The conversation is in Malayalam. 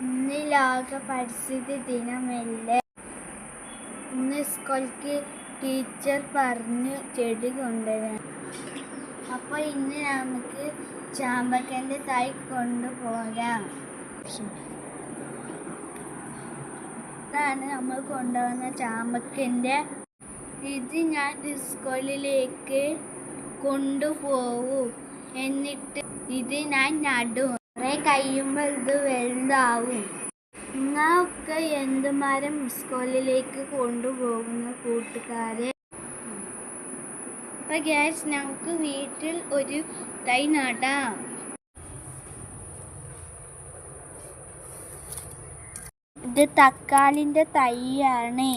ഇന്ന് ലോക പരിസ്ഥിതി ദിനമല്ലേ? ഇന്ന് സ്കൂൾക്ക് ടീച്ചർ പറഞ്ഞു ചെടി കൊണ്ടുവരാൻ. അപ്പോൾ ഇന്ന് നമുക്ക് ചാമ്പക്കൻ്റെ തൈ കൊണ്ടുപോരാം. ഇതാണ് നമ്മൾ കൊണ്ടുവന്ന ചാമ്പക്കൻ്റെ. ഇത് ഞാൻ സ്കൂളിലേക്ക് കൊണ്ടുപോകും. എന്നിട്ട് ഇത് ഞാൻ നടും. കുറേ കഴിയുമ്പോൾ ഇത് വലുതാവും. നിങ്ങളൊക്കെ എന്ത് മരം സ്കൂളിലേക്ക് കൊണ്ടുപോകുന്ന കൂട്ടുകാരെ? അപ്പോൾ ഗൈസ്, നമുക്ക് വീട്ടിൽ ഒരു തൈ നടാം. ഇത് തക്കാളിൻ്റെ തൈയാണ്.